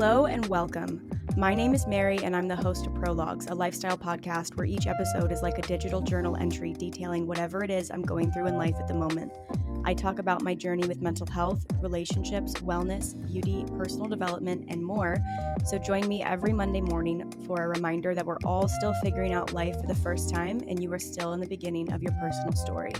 Hello and welcome. My name is Mary and I'm the host of Prologues, a lifestyle podcast where each episode is like a digital journal entry detailing whatever it is I'm going through in life at the moment. I talk about my journey with mental health, relationships, wellness, beauty, personal development, and more. So join me every Monday morning for a reminder that we're all still figuring out life for the first time and you are still in the beginning of your personal story.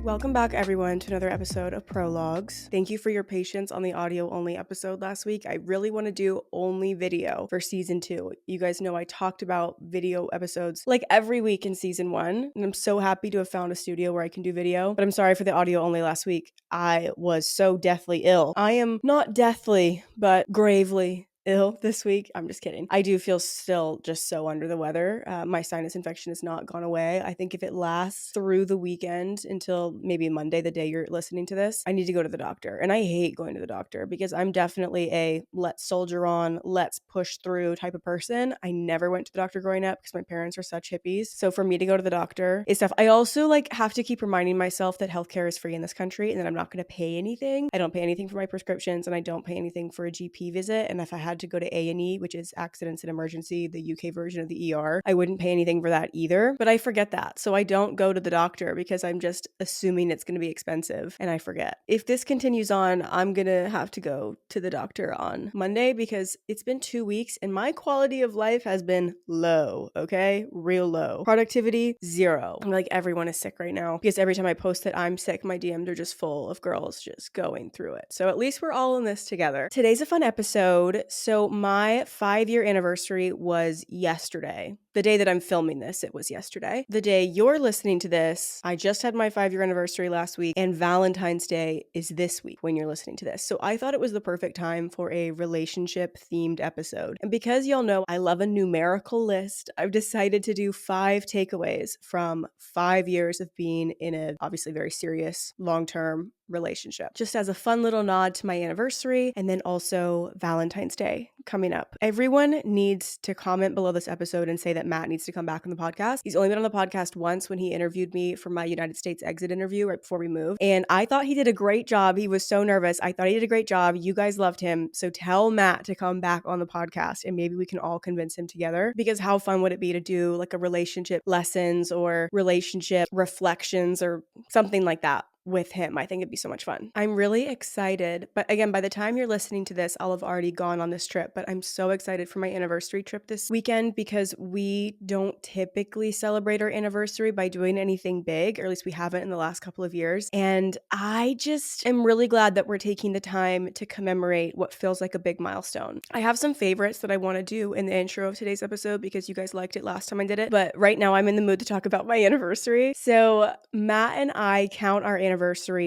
Welcome back, everyone, to another episode of Prologues. Thank you for your patience on the audio-only episode last week. I really want to do only video for season 2. You guys know I talked about video episodes like every week in season 1, and I'm so happy to have found a studio where I can do video, but I'm sorry for the audio-only last week. I was so deathly ill. I am not deathly, but gravely ill this week. I'm just kidding. I do feel still just so under the weather. My sinus infection has not gone away. I think if it lasts through the weekend until maybe Monday, the day you're listening to this, I need to go to the doctor. And I hate going to the doctor because I'm definitely a let's soldier on, let's push through type of person. I never went to the doctor growing up because my parents are such hippies. So for me to go to the doctor is tough. I also have to keep reminding myself that healthcare is free in this country and that I'm not going to pay anything. I don't pay anything for my prescriptions and I don't pay anything for a GP visit. And if I had to go to A&E, which is Accidents and Emergency, the UK version of the ER, I wouldn't pay anything for that either. But I forget that. So I don't go to the doctor because I'm just assuming it's going to be expensive and I forget. If this continues on, I'm going to have to go to the doctor on Monday because it's been 2 weeks and my quality of life has been low, okay? Real low. Productivity, 0. I'm like, everyone is sick right now because every time I post that I'm sick, my DMs are just full of girls just going through it. So at least we're all in this together. Today's a fun episode. So my 5-year anniversary was yesterday. The day that I'm filming this, it was yesterday. The day you're listening to this, I just had my 5-year anniversary last week, and Valentine's Day is this week when you're listening to this. So I thought it was the perfect time for a relationship-themed episode. And because y'all know I love a numerical list, I've decided to do 5 takeaways from 5 years of being in a obviously very serious, long-term relationship. Just as a fun little nod to my anniversary and then also Valentine's Day coming up. Everyone needs to comment below this episode and say that Matt needs to come back on the podcast. He's only been on the podcast once when he interviewed me for my United States exit interview right before we moved. And I thought he did a great job. He was so nervous. I thought he did a great job. You guys loved him. So tell Matt to come back on the podcast and maybe we can all convince him together, because how fun would it be to do like a relationship lessons or relationship reflections or something like that with him. I think it'd be so much fun. I'm really excited. But again, by the time you're listening to this, I'll have already gone on this trip. But I'm so excited for my anniversary trip this weekend because we don't typically celebrate our anniversary by doing anything big, or at least we haven't in the last couple of years. And I just am really glad that we're taking the time to commemorate what feels like a big milestone. I have some favorites that I want to do in the intro of today's episode because you guys liked it last time I did it. But right now I'm in the mood to talk about my anniversary. So Matt and I count our anniversary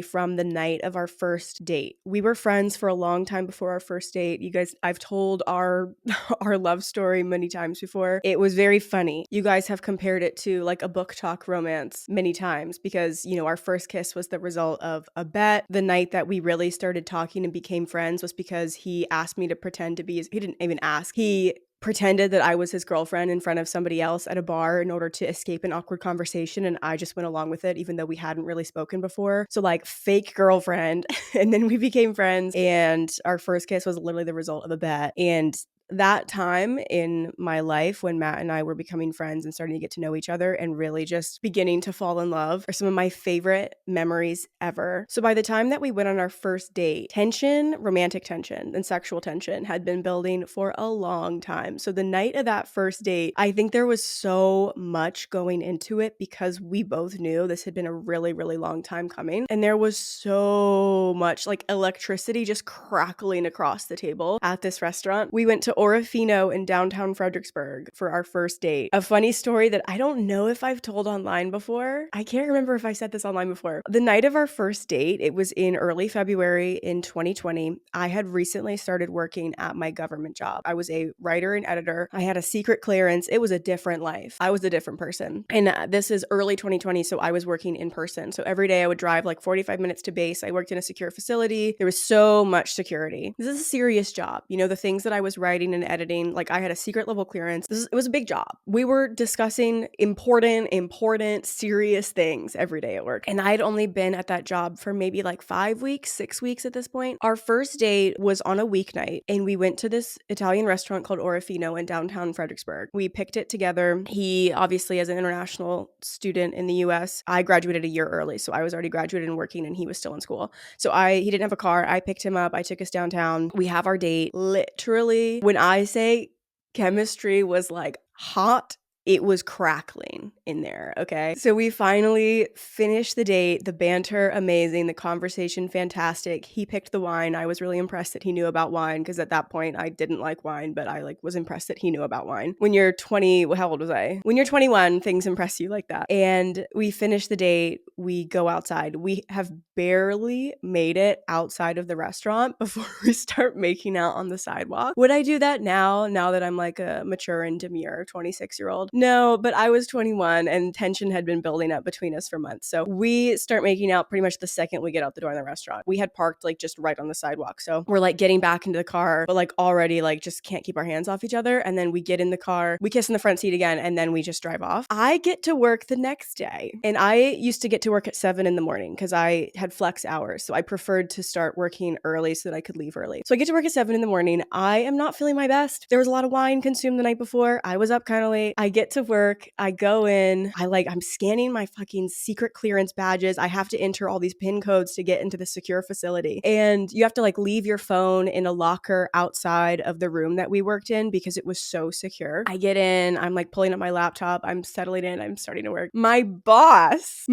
from the night of our first date. We were friends for a long time before our first date. You guys, I've told our love story many times before. It was very funny. You guys have compared it to like a book talk romance many times because, you know, our first kiss was the result of a bet. The night that we really started talking and became friends was because he asked me to pretend to be he didn't even ask. He pretended that I was his girlfriend in front of somebody else at a bar in order to escape an awkward conversation, and I just went along with it even though we hadn't really spoken before. So like fake girlfriend. And then we became friends and our first kiss was literally the result of a bet. And that time in my life when Matt and I were becoming friends and starting to get to know each other and really just beginning to fall in love are some of my favorite memories ever. So by the time that we went on our first date, tension, romantic tension, and sexual tension had been building for a long time. So the night of that first date, I think there was so much going into it because we both knew this had been a really, really long time coming. And there was so much like electricity just crackling across the table at this restaurant. We went to Orofino in downtown Fredericksburg for our first date. A funny story that I don't know if I've told online before. I can't remember if I said this online before. The night of our first date, it was in early February in 2020. I had recently started working at my government job. I was a writer and editor. I had a secret clearance. It was a different life. I was a different person. And this is early 2020, so I was working in person. So every day I would drive like 45 minutes to base. I worked in a secure facility. There was so much security. This is a serious job. You know, the things that I was writing directing and editing. Like, I had a secret level clearance. It was a big job. We were discussing important, serious things every day at work. And I had only been at that job for maybe like 5 weeks, 6 weeks at this point. Our first date was on a weeknight, and we went to this Italian restaurant called Orifino in downtown Fredericksburg. We picked it together. He obviously, as an international student in the US, I graduated a year early. So I was already graduated and working, and he was still in school. So he didn't have a car. I picked him up. I took us downtown. We have our date. Literally, when I say chemistry was like hot, it was crackling in there, okay? So we finally finished the date, the banter amazing, the conversation fantastic. He picked the wine. I was really impressed that he knew about wine, because at that point I didn't like wine, but I was impressed that he knew about wine. When you're 20, how old was I? When you're 21, things impress you like that. And we finished the date, we go outside. We have barely made it outside of the restaurant before we start making out on the sidewalk. Would I do that now that I'm like a mature and demure 26-year-old? No, but I was 21 and tension had been building up between us for months. So we start making out pretty much the second we get out the door in the restaurant. We had parked like just right on the sidewalk. So we're like getting back into the car, but like already like just can't keep our hands off each other. And then we get in the car, we kiss in the front seat again, and then we just drive off. I get to work the next day. And I used to get to work at 7 in the morning because I had flex hours. So I preferred to start working early so that I could leave early. So I get to work at 7 in the morning. I am not feeling my best. There was a lot of wine consumed the night before. I was up kind of late. I get to work. I go in. I'm scanning my fucking secret clearance badges. I have to enter all these PIN codes to get into the secure facility. And you have to like leave your phone in a locker outside of the room that we worked in because it was so secure. I get in. I'm like pulling up my laptop. I'm settling in. I'm starting to work. My boss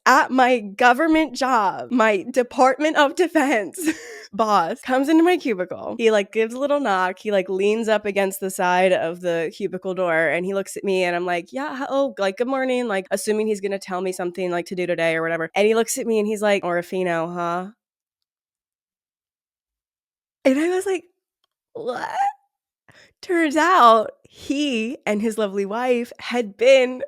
at my government job, my Department of Defense boss comes into my cubicle. He like gives a little knock. He like leans up against the side of the cubicle door, and he looks at me, and I'm like, yeah, oh, like, good morning, like assuming he's gonna tell me something like to do today or whatever. And he looks at me and he's like, Orifino, huh? And I was like, what? Turns out he and his lovely wife had been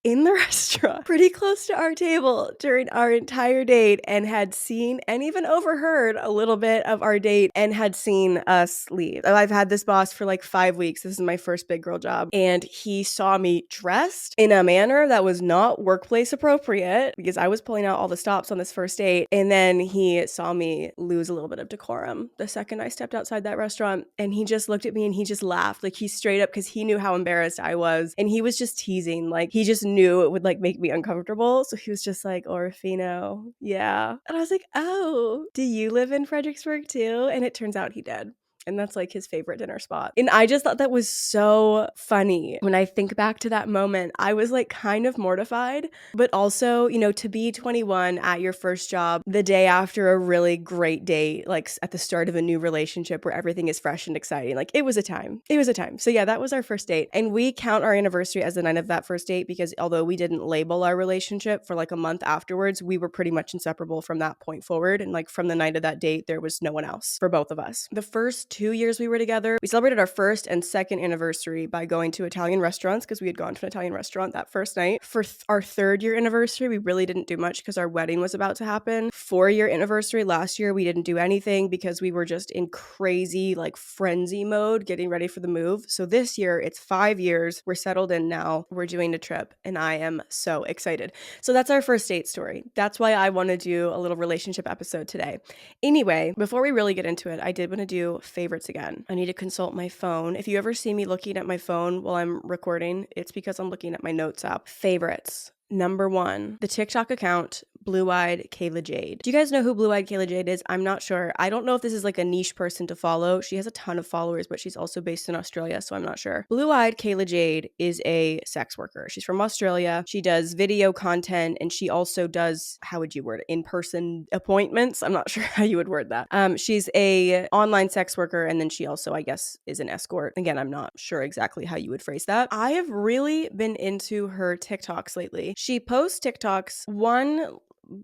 in the restaurant pretty close to our table during our entire date and had seen and even overheard a little bit of our date and had seen us leave. I've had this boss for like 5 weeks. This is my first big girl job. And he saw me dressed in a manner that was not workplace appropriate because I was pulling out all the stops on this first date. And then he saw me lose a little bit of decorum the second I stepped outside that restaurant. And he just looked at me and he just laughed. Like, he straight up, because he knew how embarrassed I was. And he was just teasing. Like, he just knew it would like make me uncomfortable. So he was just like, Orifino, yeah. And I was like, oh, do you live in Fredericksburg too? And it turns out he did. And that's like his favorite dinner spot. And I just thought that was so funny. When I think back to that moment, I was like kind of mortified, but also, you know, to be 21 at your first job, the day after a really great date, like at the start of a new relationship where everything is fresh and exciting, like it was a time. It was a time. So yeah, that was our first date. And we count our anniversary as the night of that first date because although we didn't label our relationship for like a month afterwards, we were pretty much inseparable from that point forward. And like from the night of that date, there was no one else for both of us. The first 2 years we were together, we celebrated our first and second anniversary by going to Italian restaurants because we had gone to an Italian restaurant that first night. For our third year anniversary, we really didn't do much because our wedding was about to happen. 4-year anniversary last year, we didn't do anything because we were just in crazy like frenzy mode getting ready for the move. So this year, it's 5 years. We're settled in now. We're doing a trip and I am so excited. So that's our first date story. That's why I want to do a little relationship episode today. Anyway, before we really get into it, I did want to do favorites again. I need to consult my phone. If you ever see me looking at my phone while I'm recording, it's because I'm looking at my notes app. Favorites. Number 1, the TikTok account, Blue-Eyed Kayla Jade. Do you guys know who Blue-Eyed Kayla Jade is? I'm not sure. I don't know if this is like a niche person to follow. She has a ton of followers, but she's also based in Australia, so I'm not sure. Blue-Eyed Kayla Jade is a sex worker. She's from Australia. She does video content, and she also does, how would you word it, in-person appointments? I'm not sure how you would word that. She's a online sex worker, and then she also, I guess, is an escort. Again, I'm not sure exactly how you would phrase that. I have really been into her TikToks lately. She posts TikToks, one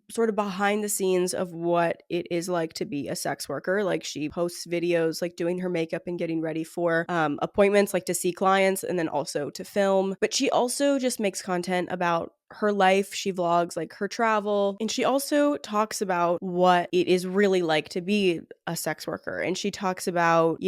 sort of behind the scenes of what it is like to be a sex worker. Like she posts videos like doing her makeup and getting ready for appointments, like to see clients and then also to film. But she also just makes content about her life. She vlogs like her travel, and she also talks about what it is really like to be a sex worker. And she talks about,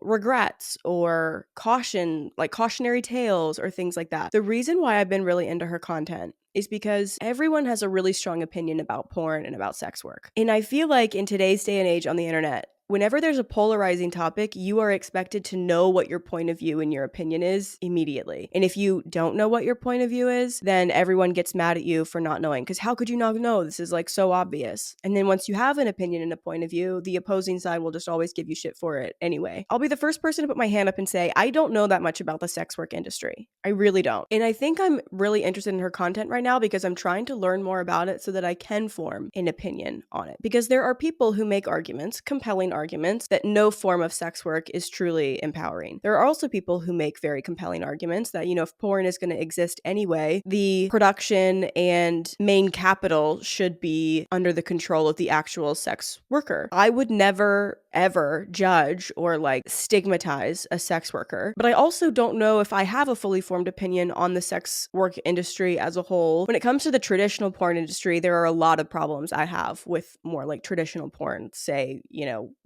regrets or cautionary tales or things like that. The reason why I've been really into her content is because everyone has a really strong opinion about porn and about sex work. And I feel like in today's day and age on the internet, whenever there's a polarizing topic, you are expected to know what your point of view and your opinion is immediately. And if you don't know what your point of view is, then everyone gets mad at you for not knowing. Because how could you not know? This is like so obvious. And then once you have an opinion and a point of view, the opposing side will just always give you shit for it anyway. I'll be the first person to put my hand up and say, I don't know that much about the sex work industry. I really don't. And I think I'm really interested in her content right now because I'm trying to learn more about it so that I can form an opinion on it. Because there are people who make arguments, compelling arguments, that no form of sex work is truly empowering. There are also people who make very compelling arguments that, if porn is going to exist anyway, the production and main capital should be under the control of the actual sex worker. I would never, ever judge or stigmatize a sex worker, but I also don't know if I have a fully formed opinion on the sex work industry as a whole. When it comes to the traditional porn industry, there are a lot of problems I have with more traditional porn, say,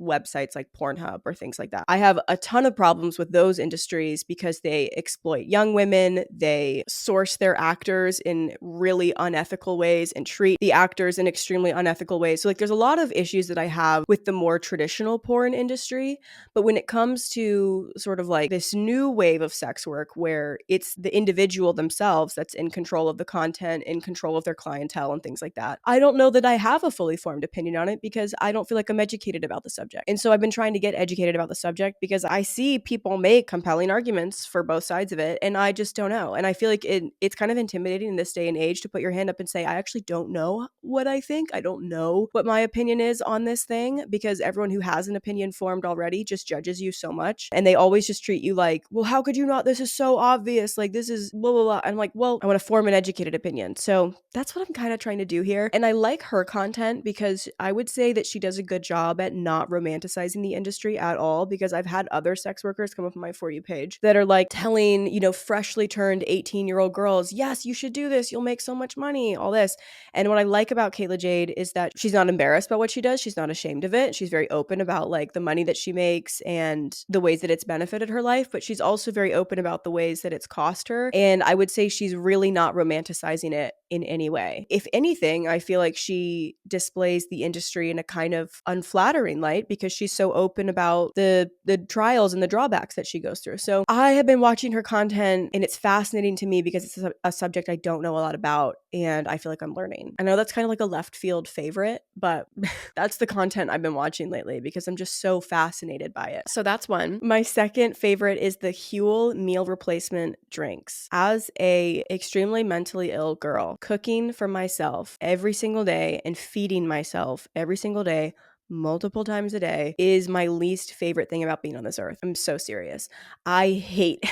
websites like Pornhub or things like that. I have a ton of problems with those industries because they exploit young women, they source their actors in really unethical ways and treat the actors in extremely unethical ways. So there's a lot of issues that I have with the more traditional porn industry. But when it comes to sort of this new wave of sex work where it's the individual themselves that's in control of the content, in control of their clientele and things like that, I don't know that I have a fully formed opinion on it because I don't feel like I'm educated about the subject. And so I've been trying to get educated about the subject because I see people make compelling arguments for both sides of it, and I just don't know. And I feel like it's kind of intimidating in this day and age to put your hand up and say, I actually don't know what I think. I don't know what my opinion is on this thing, because everyone who has an opinion formed already just judges you so much. And they always just treat you like, well, how could you not? This is so obvious. This is blah, blah, blah. I'm like, well, I want to form an educated opinion. So that's what I'm kind of trying to do here. And I like her content because I would say that she does a good job at not romanticizing the industry at all, because I've had other sex workers come up on my For You page that are telling, freshly turned 18-year-old girls, yes, you should do this. You'll make so much money, all this. And what I like about Kayla Jade is that she's not embarrassed about what she does. She's not ashamed of it. She's very open about the money that she makes and the ways that it's benefited her life, but she's also very open about the ways that it's cost her. And I would say she's really not romanticizing it in any way. If anything, I feel like she displays the industry in a kind of unflattering light because she's so open about the trials and the drawbacks that she goes through. So I have been watching her content, and it's fascinating to me because it's a subject I don't know a lot about, and I feel like I'm learning. I know that's kind of a left field favorite, but that's the content I've been watching lately because I'm just so fascinated by it. So that's one. My second favorite is the Huel meal replacement drinks. As a extremely mentally ill girl, cooking for myself every single day and feeding myself every single day multiple times a day is my least favorite thing about being on this earth. I'm so serious. I hate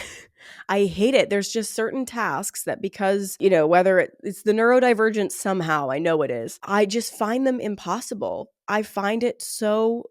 it. There's just certain tasks that, because, whether it's the neurodivergent somehow, I know it is, I just find them impossible. I find it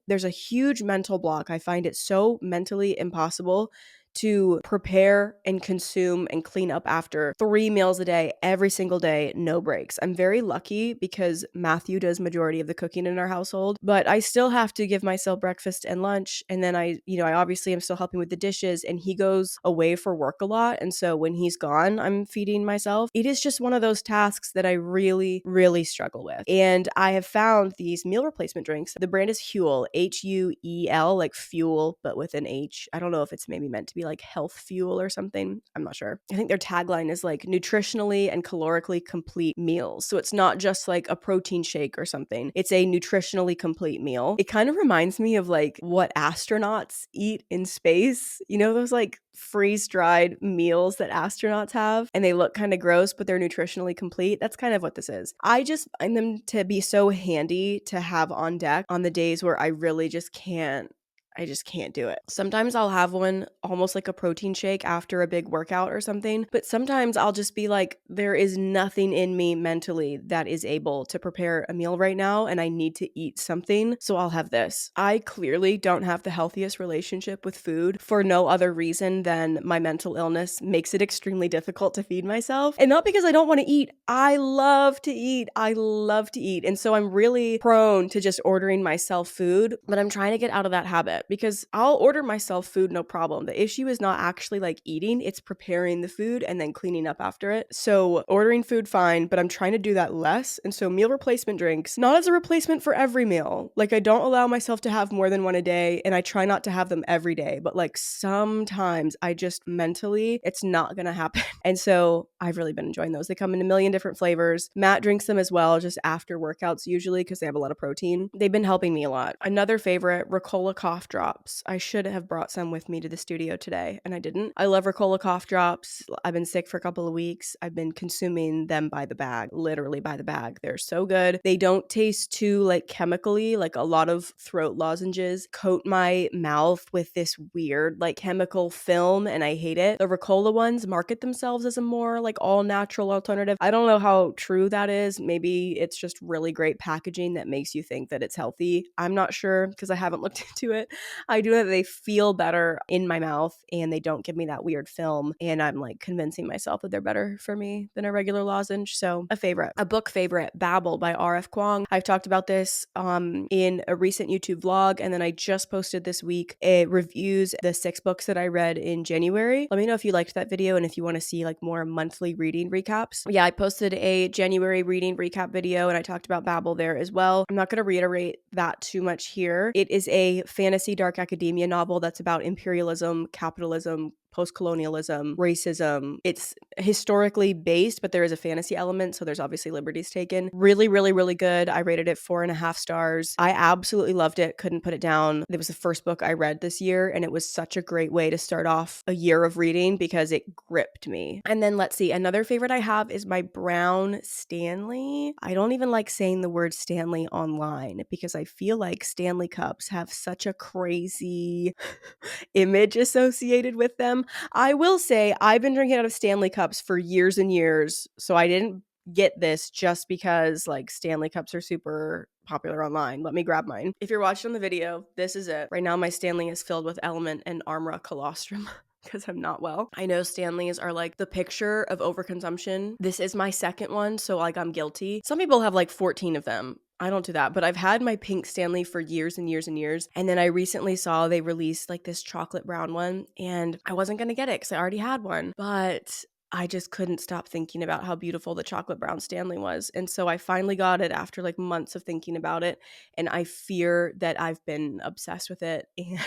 there's a huge mental block. I find it so mentally impossible to prepare and consume and clean up after 3 meals a day, every single day, no breaks. I'm very lucky because Matthew does majority of the cooking in our household, but I still have to give myself breakfast and lunch. And then I obviously am still helping with the dishes, and he goes away for work a lot. And so when he's gone, I'm feeding myself. It is just one of those tasks that I really, really struggle with. And I have found these meal replacement drinks. The brand is Huel, Huel, like fuel, but with an H. I don't know if it's maybe meant to be health fuel or something. I'm not sure. I think their tagline is nutritionally and calorically complete meals. So it's not just a protein shake or something. It's a nutritionally complete meal. It kind of reminds me of what astronauts eat in space. Those freeze-dried meals that astronauts have, and they look kind of gross, but they're nutritionally complete. That's kind of what this is. I just find them to be so handy to have on deck on the days where I really just can't I just can't do it. Sometimes I'll have one almost like a protein shake after a big workout or something, but sometimes I'll just be like, there is nothing in me mentally that is able to prepare a meal right now, and I need to eat something, so I'll have this. I clearly don't have the healthiest relationship with food for no other reason than my mental illness makes it extremely difficult to feed myself. And not because I don't want to eat. I love to eat. I love to eat. And so I'm really prone to just ordering myself food, but I'm trying to get out of that habit because I'll order myself food no problem. The issue is not actually like eating, it's preparing the food and then cleaning up after it. So ordering food, fine, but I'm trying to do that less. And so meal replacement drinks, not as a replacement for every meal. Like I don't allow myself to have more than one a day, and I try not to have them every day, but like sometimes I just mentally, it's not gonna happen. And so I've really been enjoying those. They come in a million different flavors. Matt drinks them as well, just after workouts usually because they have a lot of protein. They've been helping me a lot. Another favorite, Ricola cough drops. I should have brought some with me to the studio today, and I didn't. I love Ricola cough drops. I've been sick for a couple of weeks. I've been consuming them by the bag, literally by the bag. They're so good. They don't taste too like chemically, like a lot of throat lozenges coat my mouth with this weird like chemical film, and I hate it. The Ricola ones market themselves as a more like all natural alternative. I don't know how true that is. Maybe it's just really great packaging that makes you think that it's healthy. I'm not sure because I haven't looked into it. I do know that they feel better in my mouth and they don't give me that weird film, and I'm like convincing myself that they're better for me than a regular lozenge. So a favorite, a book favorite, Babel by R.F. Kuang. I've talked about this in a recent YouTube vlog, and then I just posted this week it reviews the 6 books that I read in January. Let me know if you liked that video and if you want to see like more monthly reading recaps. Yeah, I posted a January reading recap video and I talked about Babel there as well. I'm not going to reiterate that too much here. It is a fantasy dark academia novel that's about imperialism, capitalism, post-colonialism, racism. It's historically based, but there is a fantasy element, so there's obviously liberties taken. Really, really, really good. I rated it 4.5 stars. I absolutely loved it. Couldn't put it down. It was the first book I read this year, and it was such a great way to start off a year of reading because it gripped me. And then let's see, another favorite I have is my Brown Stanley. I don't even like saying the word Stanley online because I feel like Stanley cups have such a crazy image associated with them. I will say I've been drinking out of Stanley cups for years and years, so I didn't get this just because like Stanley cups are super popular online. Let me grab mine. If you're watching the video, this is it. Right now my Stanley is filled with Element and Armra colostrum. Because I'm not well. I know Stanleys are like the picture of overconsumption. This is my second one, so like I'm guilty. Some people have like 14 of them. I don't do that, but I've had my pink Stanley for years and years and years. And then I recently saw they released like this chocolate brown one, and I wasn't going to get it because I already had one. But I just couldn't stop thinking about how beautiful the chocolate brown Stanley was. And so I finally got it after like months of thinking about it. And I fear that I've been obsessed with it. And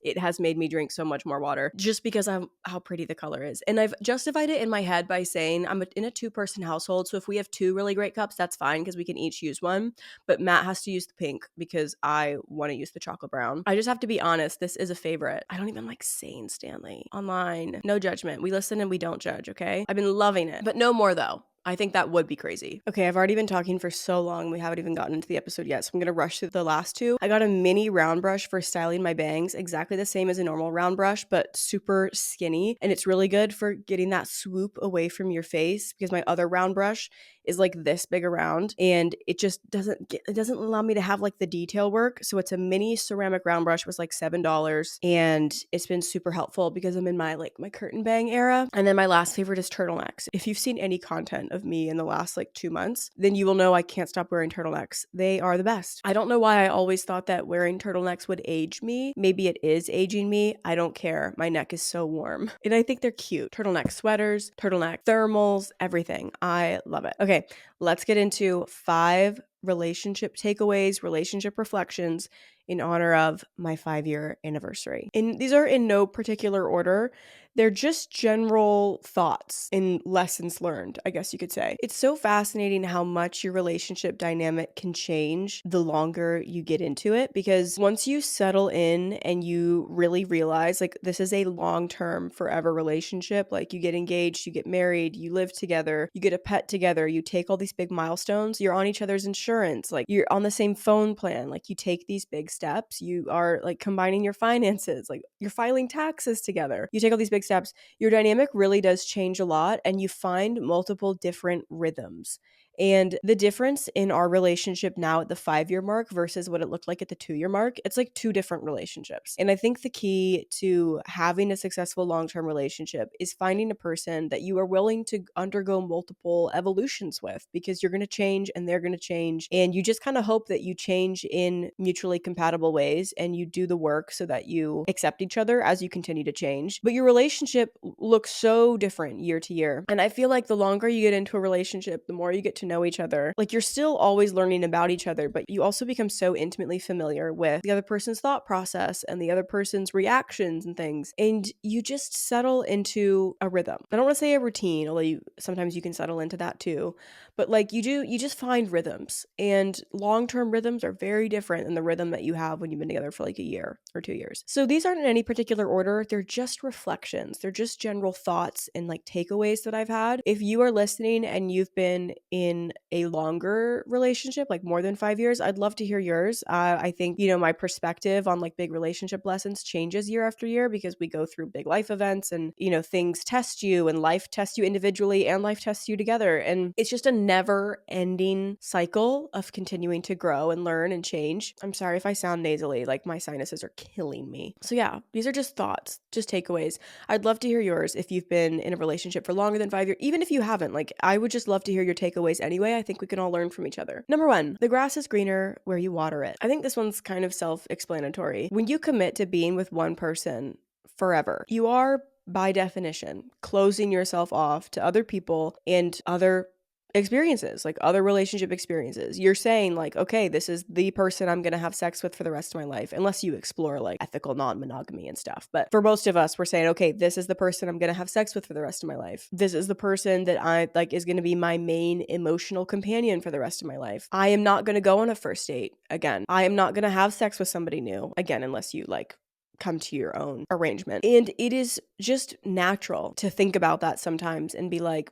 it has made me drink so much more water just because of how pretty the color is. And I've justified it in my head by saying I'm in a 2-person household. So if we have 2 really great cups, that's fine because we can each use one. But Matt has to use the pink because I want to use the chocolate brown. I just have to be honest. This is a favorite. I don't even like saying Stanley online. No judgment. We listen and we don't judge, okay? I've been loving it. But no more though. I think that would be crazy. Okay, I've already been talking for so long. We haven't even gotten into the episode yet, so I'm gonna rush through the last 2. I got a mini round brush for styling my bangs, exactly the same as a normal round brush, but super skinny. And it's really good for getting that swoop away from your face because my other round brush is like this big around, and it just doesn't allow me to have like the detail work. So it's a mini ceramic round brush, was like $7, and it's been super helpful because I'm in my curtain bang era. And then my last favorite is turtlenecks. If you've seen any content of me in the last like 2 months, then you will know I can't stop wearing turtlenecks. They are the best. I don't know why I always thought that wearing turtlenecks would age me. Maybe it is aging me. I don't care. My neck is so warm. And I think they're cute. Turtleneck sweaters, turtleneck thermals, everything. I love it. Okay, let's get into 5 relationship takeaways, relationship reflections in honor of my 5-year anniversary. And these are in no particular order. They're just general thoughts and lessons learned, I guess you could say. It's so fascinating how much your relationship dynamic can change the longer you get into it, because once you settle in and you really realize like this is a long-term forever relationship, like you get engaged, you get married, you live together, you get a pet together, you take all these big milestones, you're on each other's insurance, like you're on the same phone plan, like you take these big steps, you are like combining your finances, like you're filing taxes together, you take all these big steps, your dynamic really does change a lot, and you find multiple different rhythms. And the difference in our relationship now at the 5-year mark versus what it looked like at the 2-year mark, it's like two different relationships. And I think the key to having a successful long-term relationship is finding a person that you are willing to undergo multiple evolutions with, because you're going to change and they're going to change. And you just kind of hope that you change in mutually compatible ways and you do the work so that you accept each other as you continue to change. But your relationship looks so different year to year. And I feel like the longer you get into a relationship, the more you get to know each other. Like you're still always learning about each other, but you also become so intimately familiar with the other person's thought process and the other person's reactions and things. And you just settle into a rhythm. I don't want to say a routine, although sometimes you can settle into that too. But like you just find rhythms, and long-term rhythms are very different than the rhythm that you have when you've been together for like a year or 2 years. So these aren't in any particular order. They're just reflections. They're just general thoughts and like takeaways that I've had. If you are listening and you've been in a longer relationship, like more than 5 years, I'd love to hear yours. I think, my perspective on like big relationship lessons changes year after year because we go through big life events and, things test you, and life tests you individually and life tests you together. And it's just a never ending cycle of continuing to grow and learn and change. I'm sorry if I sound nasally, like my sinuses are killing me. So yeah, these are just thoughts, just takeaways. I'd love to hear yours if you've been in a relationship for longer than 5 years. Even if you haven't, like I would just love to hear your takeaways anyway. I think we can all learn from each other. Number 1, the grass is greener where you water it. I think this one's kind of self-explanatory. When you commit to being with one person forever, you are by definition closing yourself off to other people and other experiences, like other relationship experiences. You're saying like, okay, this is the person I'm going to have sex with for the rest of my life, unless you explore like ethical non-monogamy and stuff. But for most of us, we're saying, okay, this is the person I'm going to have sex with for the rest of my life. This is the person that I like is going to be my main emotional companion for the rest of my life. I am not going to go on a first date again. I am not going to have sex with somebody new again, unless you like come to your own arrangement. And it is just natural to think about that sometimes and be like,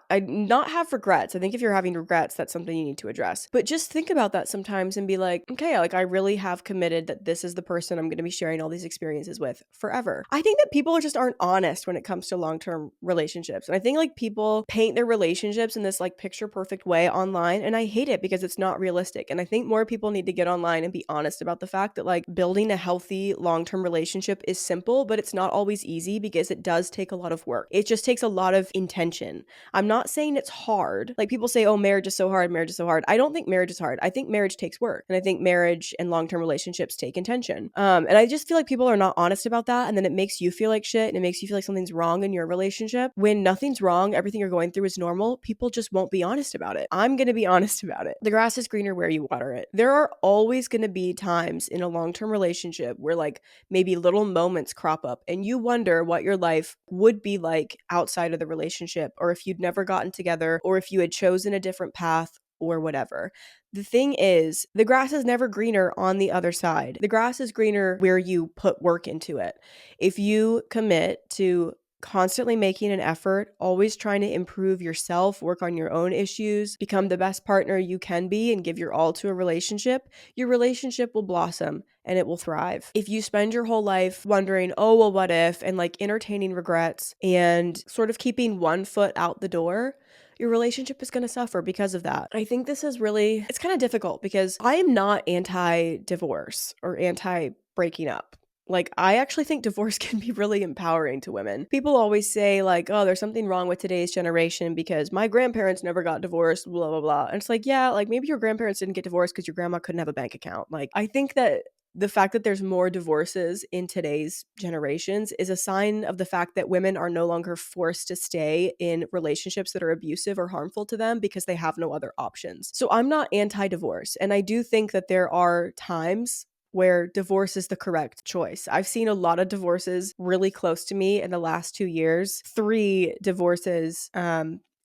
I not have regrets. I think if you're having regrets, that's something you need to address. But just think about that sometimes and be like, okay, like I really have committed that this is the person I'm going to be sharing all these experiences with forever. I think that people just aren't honest when it comes to long-term relationships. And I think like people paint their relationships in this like picture perfect way online. And I hate it because it's not realistic. And I think more people need to get online and be honest about the fact that like building a healthy long-term relationship is simple, but it's not always easy because it does take a lot of work. It just takes a lot of intention. I'm not saying it's hard. Like people say, oh, marriage is so hard, marriage is so hard. I don't think marriage is hard. I think marriage takes work. And I think marriage and long-term relationships take intention. And I just feel like people are not honest about that. And then it makes you feel like shit and it makes you feel like something's wrong in your relationship. When nothing's wrong, everything you're going through is normal, people just won't be honest about it. I'm going to be honest about it. The grass is greener where you water it. There are always going to be times in a long-term relationship where like maybe little moments crop up and you wonder what your life would be like outside of the relationship, or if you'd never gotten together, or if you had chosen a different path or whatever. The thing is, the grass is never greener on the other side. The grass is greener where you put work into it. If you commit to constantly making an effort, always trying to improve yourself, work on your own issues, become the best partner you can be, and give your all to a relationship, your relationship will blossom and it will thrive. If you spend your whole life wondering, oh, well, what if, and like entertaining regrets and sort of keeping one foot out the door, your relationship is going to suffer because of that. I think this is really, it's kind of difficult because I am not anti-divorce or anti-breaking up. Like, I actually think divorce can be really empowering to women. People always say, like, oh, there's something wrong with today's generation because my grandparents never got divorced, blah, blah, blah. And it's like, yeah, like maybe your grandparents didn't get divorced because your grandma couldn't have a bank account. Like, I think that the fact that there's more divorces in today's generations is a sign of the fact that women are no longer forced to stay in relationships that are abusive or harmful to them because they have no other options. So I'm not anti-divorce. And I do think that there are times where divorce is the correct choice. I've seen a lot of divorces really close to me in the last 2 years, 3 divorces,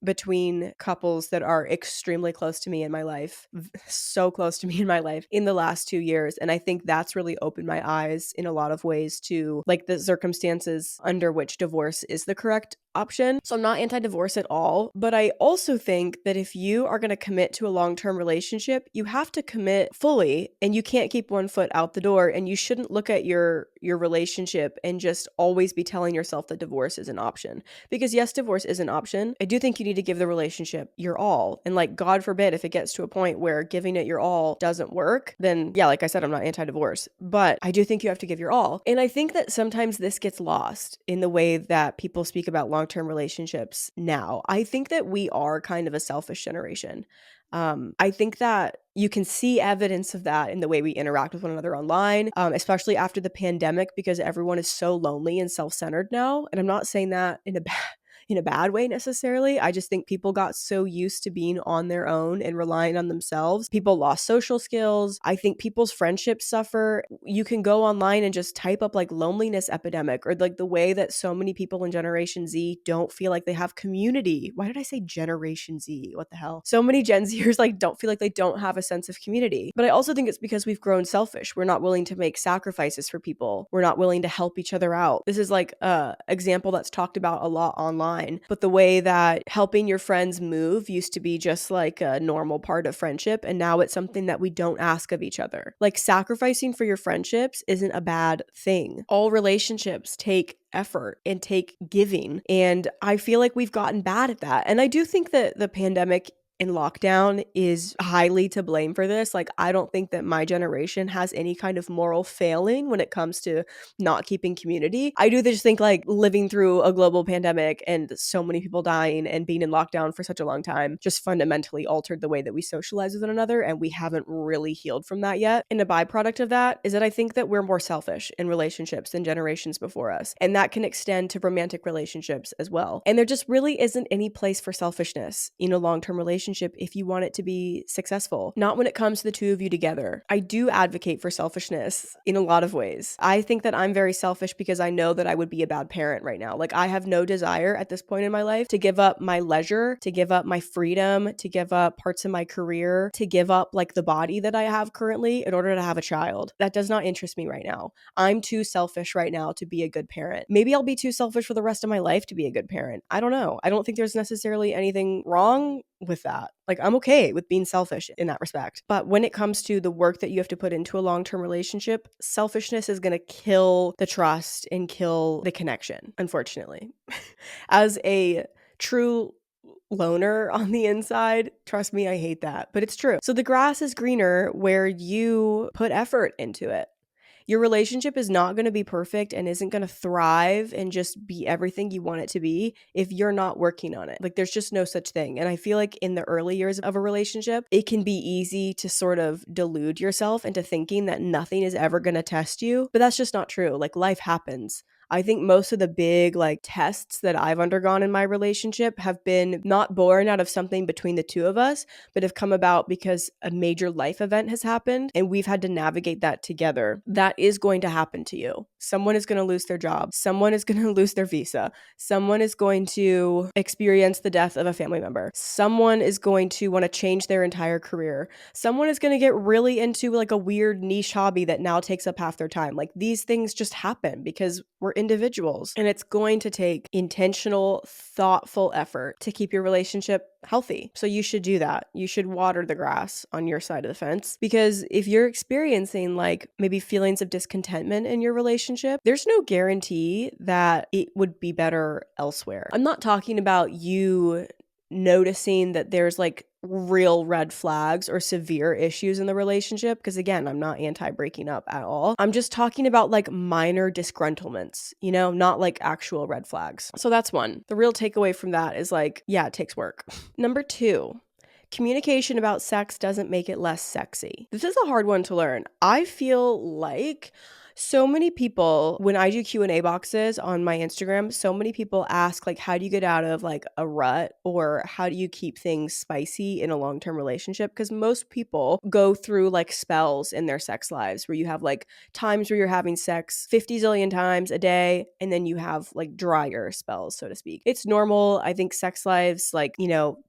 between couples that are extremely close to me in my life, so close to me in my life in the last 2 years. And I think that's really opened my eyes in a lot of ways to like the circumstances under which divorce is the correct option. So I'm not anti-divorce at all, but I also think that if you are going to commit to a long-term relationship, you have to commit fully, and you can't keep one foot out the door, and you shouldn't look at your relationship and just always be telling yourself that divorce is an option. Because yes, divorce is an option. I do think you need to give the relationship your all. And like, God forbid, if it gets to a point where giving it your all doesn't work, then yeah, like I said, I'm not anti-divorce, but I do think you have to give your all. And I think that sometimes this gets lost in the way that people speak about long-term relationships now. I think that we are kind of a selfish generation. I think that you can see evidence of that in the way we interact with one another online, especially after the pandemic, because everyone is so lonely and self-centered now. And I'm not saying that in a bad way necessarily. I just think people got so used to being on their own and relying on themselves. People lost social skills. I think people's friendships suffer. You can go online and just type up like loneliness epidemic, or like the way that so many people in Generation Z don't feel like they have community. Why did I say Generation Z? What the hell? So many Gen Zers like don't feel like they don't have a sense of community. But I also think it's because we've grown selfish. We're not willing to make sacrifices for people. We're not willing to help each other out. This is like a example that's talked about a lot online. But the way that helping your friends move used to be just like a normal part of friendship, and now it's something that we don't ask of each other. Like, sacrificing for your friendships isn't a bad thing. All relationships take effort and take giving, and I feel like we've gotten bad at that. And I do think that the pandemic in lockdown is highly to blame for this. Like, I don't think that my generation has any kind of moral failing when it comes to not keeping community. I do just think like living through a global pandemic and so many people dying and being in lockdown for such a long time just fundamentally altered the way that we socialize with one another, and we haven't really healed from that yet. And a byproduct of that is that I think that we're more selfish in relationships than generations before us, and that can extend to romantic relationships as well. And there just really isn't any place for selfishness in a long-term relationship if you want it to be successful. Not when it comes to the two of you together. I do advocate for selfishness in a lot of ways. I think that I'm very selfish because I know that I would be a bad parent right now. Like, I have no desire at this point in my life to give up my leisure, to give up my freedom, to give up parts of my career, to give up like the body that I have currently in order to have a child. That does not interest me right now. I'm too selfish right now to be a good parent. Maybe I'll be too selfish for the rest of my life to be a good parent. I don't know. I don't think there's necessarily anything wrong with that. Like, I'm okay with being selfish in that respect. But when it comes to the work that you have to put into a long-term relationship, selfishness is going to kill the trust and kill the connection, unfortunately. As a true loner on the inside, trust me, I hate that, but it's true. So the grass is greener where you put effort into it. Your relationship is not going to be perfect and isn't going to thrive and just be everything you want it to be if you're not working on it. Like, there's just no such thing. And I feel like in the early years of a relationship, it can be easy to sort of delude yourself into thinking that nothing is ever going to test you. But that's just not true. Like, life happens. I think most of the big like tests that I've undergone in my relationship have been not born out of something between the two of us, but have come about because a major life event has happened and we've had to navigate that together. That is going to happen to you. Someone is going to lose their job. Someone is going to lose their visa. Someone is going to experience the death of a family member. Someone is going to want to change their entire career. Someone is going to get really into like a weird niche hobby that now takes up half their time. Like, these things just happen because we're individuals, and it's going to take intentional, thoughtful effort to keep your relationship healthy. So you should do that. You should water the grass on your side of the fence, because if you're experiencing like maybe feelings of discontentment in your relationship, there's no guarantee that it would be better elsewhere. I'm not talking about you noticing that there's like real red flags or severe issues in the relationship, because again, I'm not anti-breaking up at all. I'm just talking about like minor disgruntlements, you know, not like actual red flags. So that's one. The real takeaway from that is like, yeah, it takes work. Number 2, communication about sex doesn't make it less sexy. This is a hard one to learn. I feel like So many people, when I do Q&A boxes on my Instagram, so many people ask, like, how do you get out of like a rut, or how do you keep things spicy in a long-term relationship? Because most people go through like spells in their sex lives where you have like times where you're having sex 50 zillion times a day, and then you have like drier spells, so to speak. It's normal. I think sex lives, like,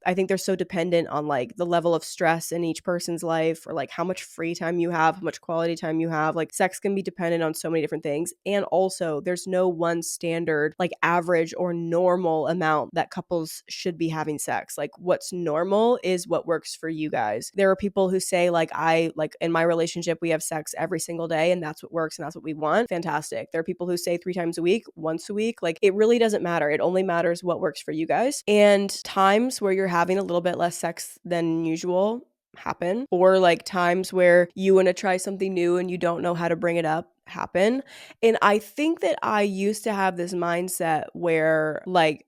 I think they're so dependent on like the level of stress in each person's life, or like how much free time you have, how much quality time you have. Like, sex can be dependent on so many different things. And also, there's no one standard, like, average or normal amount that couples should be having sex. Like, what's normal is what works for you guys. There are people who say, like, in my relationship, we have sex every single day and that's what works and that's what we want. Fantastic. There are people who say 3 times a week, once a week. Like, it really doesn't matter. It only matters what works for you guys. And times where you're having a little bit less sex than usual happen, or like times where you want to try something new and you don't know how to bring it up happen. And I think that I used to have this mindset where like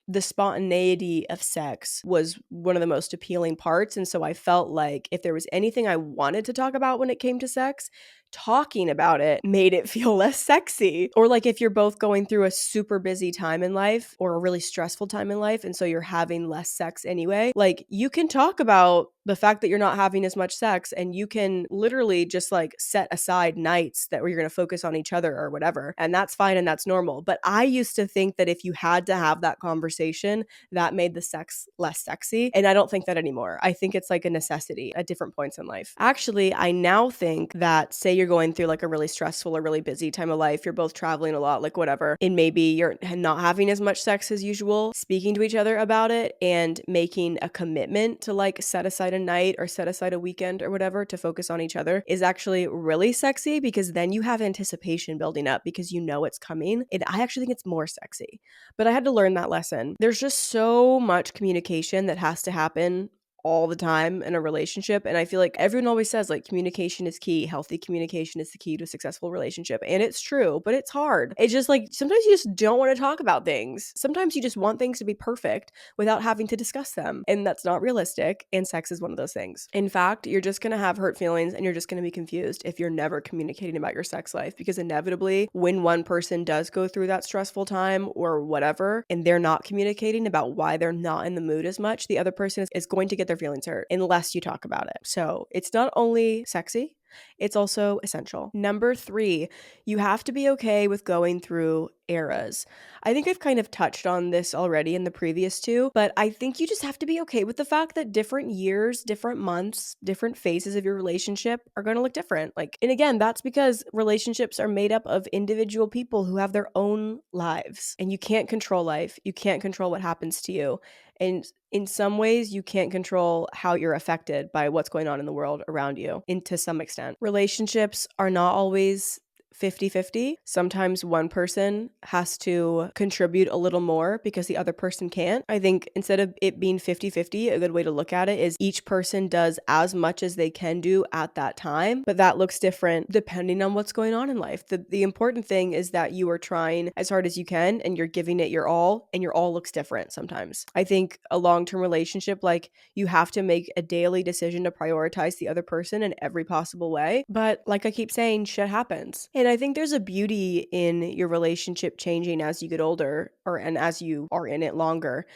the spontaneity of sex was one of the most appealing parts. And so I felt like if there was anything I wanted to talk about when it came to sex, talking about it made it feel less sexy. Or like if you're both going through a super busy time in life or a really stressful time in life, and so you're having less sex anyway, like you can talk about the fact that you're not having as much sex, and you can literally just like set aside nights that where you're going to focus on each other or whatever. And that's fine and that's normal. But I used to think that if you had to have that conversation, that made the sex less sexy. And I don't think that anymore. I think it's like a necessity at different points in life. Actually, I now think that, say you're going through like a really stressful or really busy time of life, you're both traveling a lot, like whatever, and maybe you're not having as much sex as usual, speaking to each other about it and making a commitment to like set aside a night or set aside a weekend or whatever to focus on each other is actually really sexy, because then you have anticipation building up because you know it's coming. And I actually think it's more sexy. But I had to learn that lesson. There's just so much communication that has to happen all the time in a relationship. And I feel like everyone always says like communication is key. Healthy communication is the key to a successful relationship. And it's true, but it's hard. It's just like sometimes you just don't want to talk about things. Sometimes you just want things to be perfect without having to discuss them. And that's not realistic. And sex is one of those things. In fact, you're just going to have hurt feelings and you're just going to be confused if you're never communicating about your sex life, because inevitably when one person does go through that stressful time or whatever, and they're not communicating about why they're not in the mood as much, the other person is going to get their feelings hurt unless you talk about it. So it's not only sexy, it's also essential. Number 3, you have to be okay with going through eras. I think I've kind of touched on this already in the previous 2, but I think you just have to be okay with the fact that different years, different months, different phases of your relationship are going to look different. Like, and again, that's because relationships are made up of individual people who have their own lives, and you can't control life. You can't control what happens to you. And in some ways, you can't control how you're affected by what's going on in the world around you, and to some extent. Relationships are not always 50-50. Sometimes one person has to contribute a little more because the other person can't. I think instead of it being 50-50, a good way to look at it is each person does as much as they can do at that time, but that looks different depending on what's going on in life. The important thing is that you are trying as hard as you can and you're giving it your all, and your all looks different sometimes. I think a long-term relationship, like, you have to make a daily decision to prioritize the other person in every possible way. But like I keep saying, shit happens. And I think there's a beauty in your relationship changing as you get older, and as you are in it longer,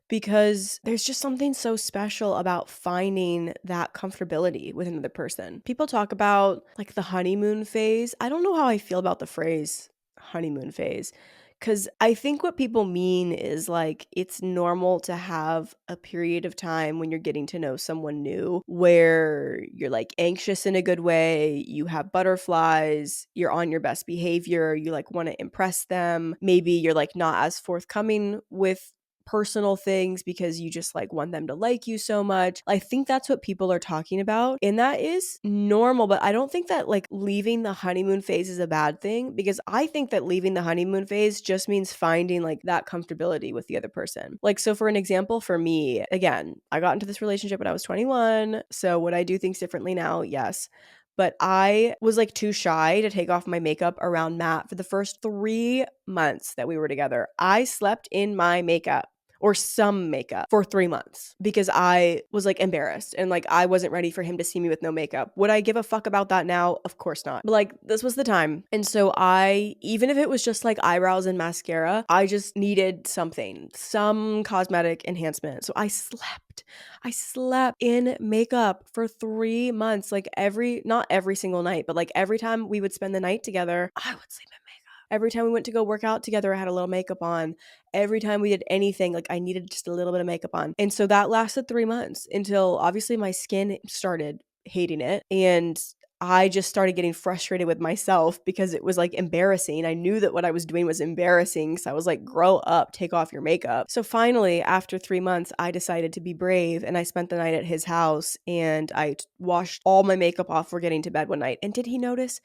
because there's just something so special about finding that comfortability with another person. People talk about like the honeymoon phase. I don't know how I feel about the phrase honeymoon phase, because I think what people mean is like it's normal to have a period of time when you're getting to know someone new where you're like anxious in a good way, you have butterflies, you're on your best behavior, you like want to impress them. Maybe you're like not as forthcoming with personal things because you just like want them to like you so much. I think that's what people are talking about, and that is normal. But I don't think that like leaving the honeymoon phase is a bad thing, because I think that leaving the honeymoon phase just means finding like that comfortability with the other person. Like, so for an example, for me, again, I got into this relationship when I was 21. So would I do things differently now? Yes. But I was like too shy to take off my makeup around Matt for the first 3 months that we were together. I slept in my makeup. or some makeup for 3 months because I was like embarrassed and like I wasn't ready for him to see me with no makeup. Would I give a fuck about that now? Of course not. But like this was the time. And so even if it was just like eyebrows and mascara, I just needed something, some cosmetic enhancement. So I slept in makeup for 3 months, like not every single night, but like every time we would spend the night together, I would sleep in makeup. Every time we went to go work out together, I had a little makeup on. Every time we did anything, like I needed just a little bit of makeup on. And so that lasted 3 months until obviously my skin started hating it. And I just started getting frustrated with myself because it was like embarrassing. I knew that what I was doing was embarrassing. So I was like, grow up, take off your makeup. So finally, after 3 months, I decided to be brave and I spent the night at his house and I washed all my makeup off for getting to bed one night. And did he notice?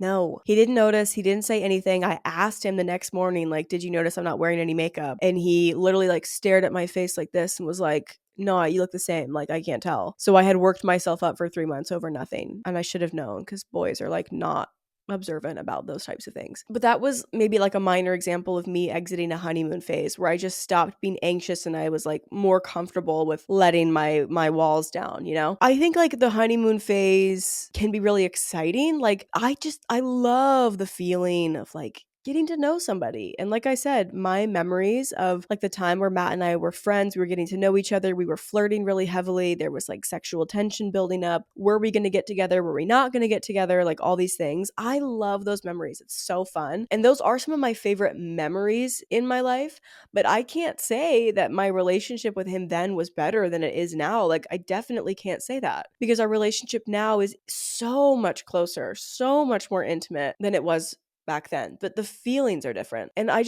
No, he didn't notice. He didn't say anything. I asked him the next morning, like, did you notice I'm not wearing any makeup? And he literally like stared at my face like this and was like, no, you look the same. Like, I can't tell. So I had worked myself up for 3 months over nothing. And I should have known because boys are like not observant about those types of things. But that was maybe like a minor example of me exiting a honeymoon phase where I just stopped being anxious and I was like more comfortable with letting my walls down, you know? I think like the honeymoon phase can be really exciting. Like I love the feeling of like getting to know somebody. And like I said, my memories of like the time where Matt and I were friends, we were getting to know each other, we were flirting really heavily, there was like sexual tension building up. Were we going to get together? Were we not going to get together? Like all these things. I love those memories. It's so fun. And those are some of my favorite memories in my life. But I can't say that my relationship with him then was better than it is now. Like, I definitely can't say that because our relationship now is so much closer, so much more intimate than it was back then, but the feelings are different. And you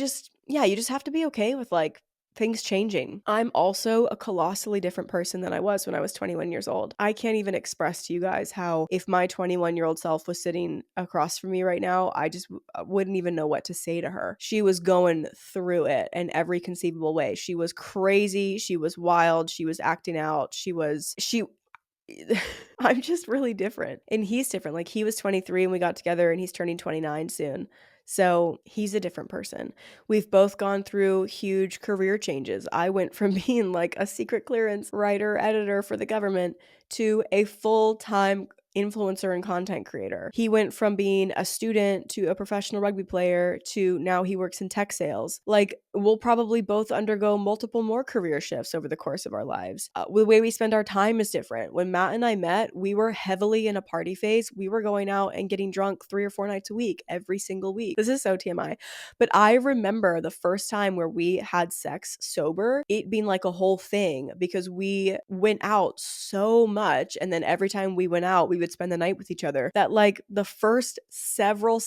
just have to be okay with like things changing. I'm also a colossally different person than I was when I was 21 years old. I can't even express to you guys how if my 21-year-old self was sitting across from me right now, I just wouldn't even know what to say to her. She was going through it in every conceivable way. She was crazy, she was wild, she was acting out, I'm just really different. And he's different. Like he was 23 and we got together and he's turning 29 soon. So he's a different person. We've both gone through huge career changes. I went from being like a secret clearance writer, editor for the government to a full-time influencer and content creator. He went from being a student to a professional rugby player to now he works in tech sales. Like we'll probably both undergo multiple more career shifts over the course of our lives. The way we spend our time is different. When Matt and I met, we were heavily in a party phase. We were going out and getting drunk 3 or 4 nights a week, every single week. This is so TMI. But I remember the first time where we had sex sober, it being like a whole thing because we went out so much. And then every time we went out, we would spend the night with each other. That like the first several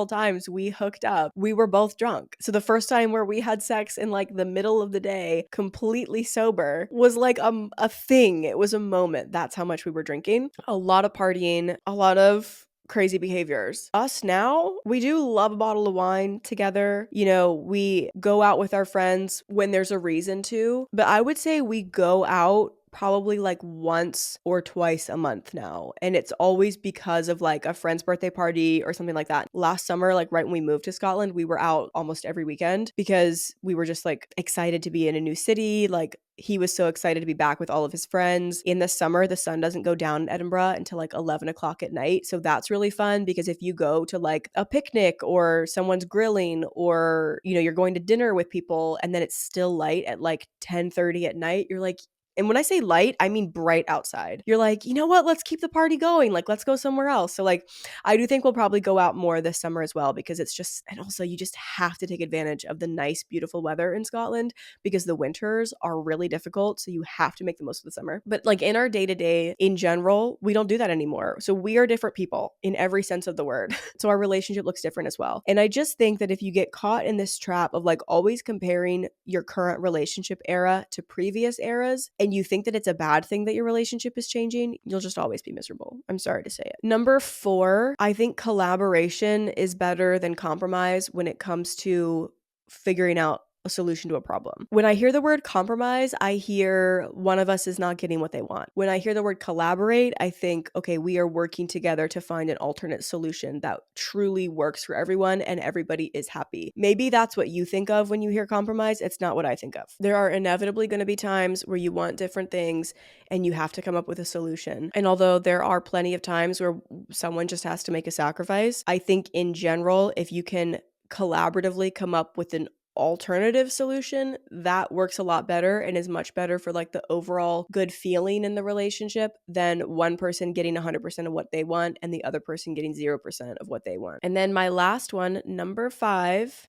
times we hooked up, we were both drunk. So the first time where we had sex in like the middle of the day, completely sober, was like a thing. It was a moment. That's how much we were drinking. A lot of partying, a lot of crazy behaviors. Us now, we do love a bottle of wine together. You know, we go out with our friends when there's a reason to, but I would say we go out probably like once or twice a month now. And it's always because of like a friend's birthday party or something like that. Last summer, like right when we moved to Scotland, we were out almost every weekend because we were just like excited to be in a new city. Like he was so excited to be back with all of his friends. In the summer, the sun doesn't go down in Edinburgh until like 11 o'clock at night. So that's really fun because if you go to like a picnic or someone's grilling or, you know, you're going to dinner with people and then it's still light at like 10:30 at night, you're like, and when I say light, I mean bright outside. You're like, you know what? Let's keep the party going. Like, let's go somewhere else. So like, I do think we'll probably go out more this summer as well because it's just, and also you just have to take advantage of the nice, beautiful weather in Scotland because the winters are really difficult. So you have to make the most of the summer. But like in our day-to-day in general, we don't do that anymore. So we are different people in every sense of the word. So our relationship looks different as well. And I just think that if you get caught in this trap of like always comparing your current relationship era to previous eras, and you think that it's a bad thing that your relationship is changing, you'll just always be miserable. I'm sorry to say it. Number 4, I think collaboration is better than compromise when it comes to figuring out a solution to a problem. When I hear the word compromise, I hear one of us is not getting what they want. When I hear the word collaborate, I think, okay, we are working together to find an alternate solution that truly works for everyone and everybody is happy. Maybe that's what you think of when you hear compromise. It's not what I think of. There are inevitably going to be times where you want different things and you have to come up with a solution. And although there are plenty of times where someone just has to make a sacrifice, I think in general, if you can collaboratively come up with an alternative solution, that works a lot better and is much better for like the overall good feeling in the relationship than one person getting 100% of what they want and the other person getting 0% of what they want. And then my last one, number 5,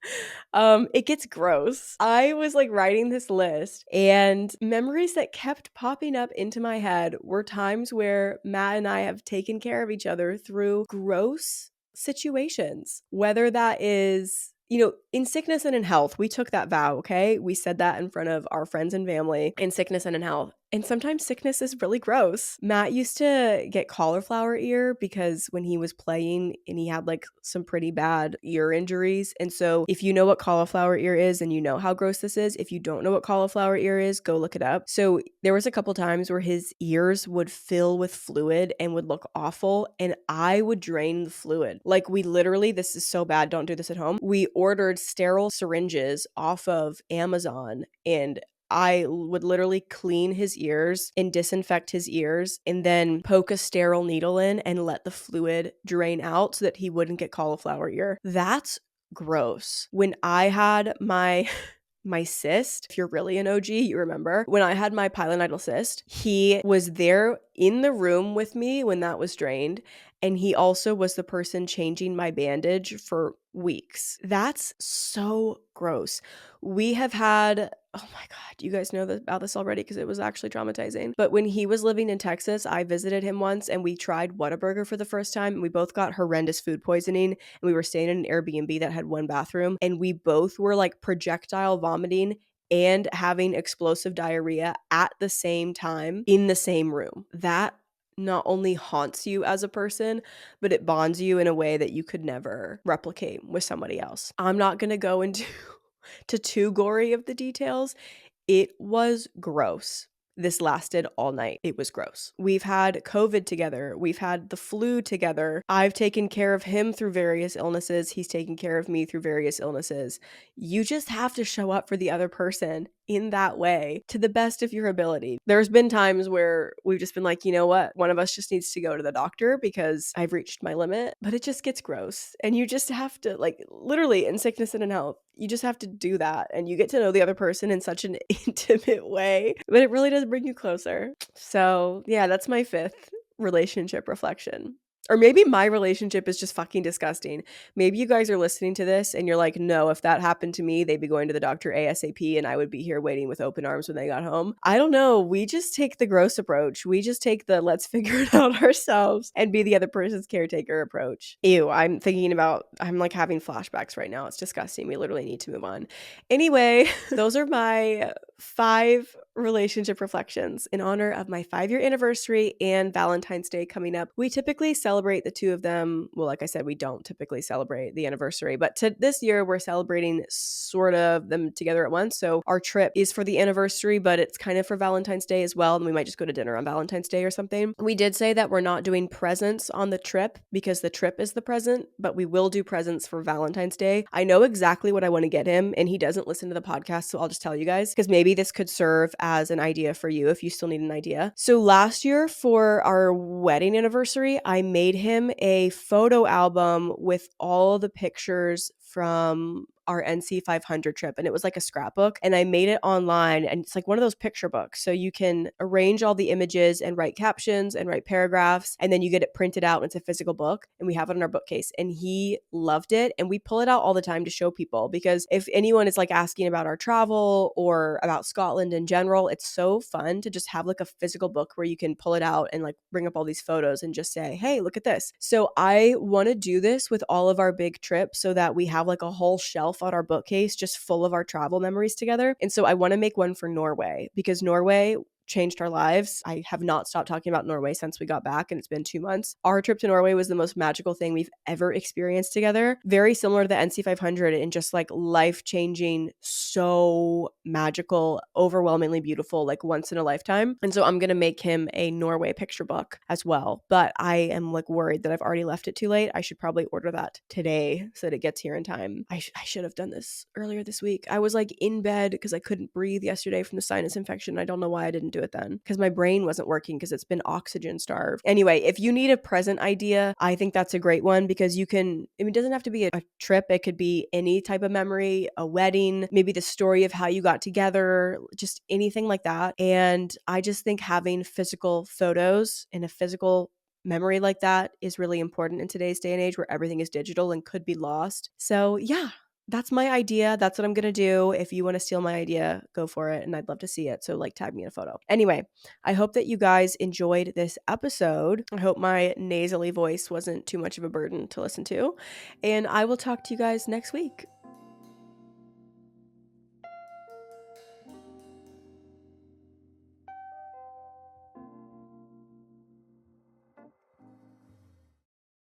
it gets gross. I was like writing this list and memories that kept popping up into my head were times where Matt and I have taken care of each other through gross situations, whether that is, in sickness and in health. We took that vow, okay? We said that in front of our friends and family, in sickness and in health. And sometimes sickness is really gross. Matt used to get cauliflower ear because when he was playing and he had like some pretty bad ear injuries. And so if you know what cauliflower ear is and you know how gross this is, if you don't know what cauliflower ear is, go look it up. So there was a couple times where his ears would fill with fluid and would look awful. And I would drain the fluid. Like we literally, this is so bad, don't do this at home. We ordered sterile syringes off of Amazon and I would literally clean his ears and disinfect his ears and then poke a sterile needle in and let the fluid drain out so that he wouldn't get cauliflower ear. That's gross. When I had my cyst, if you're really an OG, you remember, when I had my pilonidal cyst, he was there in the room with me when that was drained. And he also was the person changing my bandage for weeks. That's so gross. We have had, oh my God, you guys know about this already because it was actually traumatizing. But when he was living in Texas, I visited him once and we tried Whataburger for the first time. And we both got horrendous food poisoning. And we were staying in an Airbnb that had one bathroom. And we both were like projectile vomiting and having explosive diarrhea at the same time in the same room. That not only haunts you as a person, but it bonds you in a way that you could never replicate with somebody else. I'm not going to go into too gory of the details. It was gross. This lasted all night. It was gross. We've had COVID together. We've had the flu together. I've taken care of him through various illnesses. He's taken care of me through various illnesses. You just have to show up for the other person in that way to the best of your ability. There's been times where we've just been like, you know what? One of us just needs to go to the doctor because I've reached my limit, but it just gets gross. And you just have to, like, literally in sickness and in health, you just have to do that. And you get to know the other person in such an intimate way, but it really does bring you closer. So yeah, that's my 5th relationship reflection. Or maybe my relationship is just fucking disgusting. Maybe you guys are listening to this and you're like, no, if that happened to me, they'd be going to the doctor ASAP and I would be here waiting with open arms when they got home. I don't know. We just take the gross approach. We just take the let's figure it out ourselves and be the other person's caretaker approach. Ew, I'm like having flashbacks right now. It's disgusting. We literally need to move on. Anyway, those are my 5 relationship reflections in honor of my 5-year anniversary and Valentine's Day coming up. We typically celebrate the 2 of them. Well, like I said, we don't typically celebrate the anniversary, but this year we're celebrating sort of them together at once. So our trip is for the anniversary, but it's kind of for Valentine's Day as well. And we might just go to dinner on Valentine's Day or something. We did say that we're not doing presents on the trip because the trip is the present, but we will do presents for Valentine's Day. I know exactly what I want to get him and he doesn't listen to the podcast. So I'll just tell you guys because maybe this could serve as an idea for you if you still need an idea. So last year for our wedding anniversary, I made him a photo album with all the pictures from our NC 500 trip, and it was like a scrapbook, and I made it online, and it's like one of those picture books, so you can arrange all the images and write captions and write paragraphs, and then you get it printed out and it's a physical book, and we have it in our bookcase, and he loved it, and we pull it out all the time to show people, because if anyone is like asking about our travel or about Scotland in general, it's so fun to just have like a physical book where you can pull it out and like bring up all these photos and just say, hey, look at this. So I want to do this with all of our big trips so that we have like a whole shelf on our bookcase just full of our travel memories together. And so I want to make one for Norway, because Norway changed our lives. I have not stopped talking about Norway since we got back, and it's been 2 months. Our trip to Norway was the most magical thing we've ever experienced together. Very similar to the NC 500 and just like life-changing, so magical, overwhelmingly beautiful, like once in a lifetime. And so I'm going to make him a Norway picture book as well. But I am like worried that I've already left it too late. I should probably order that today so that it gets here in time. I should have done this earlier this week. I was like in bed because I couldn't breathe yesterday from the sinus infection. I don't know why I didn't do it then, because my brain wasn't working because it's been oxygen starved. Anyway, if you need a present idea, I think that's a great one, because you can, I mean, it doesn't have to be a trip. It could be any type of memory, a wedding, maybe the story of how you got together, just anything like that. And I just think having physical photos and a physical memory like that is really important in today's day and age where everything is digital and could be lost. So yeah, that's my idea. That's what I'm going to do. If you want to steal my idea, go for it. And I'd love to see it. So like tag me in a photo. Anyway, I hope that you guys enjoyed this episode. I hope my nasally voice wasn't too much of a burden to listen to. And I will talk to you guys next week.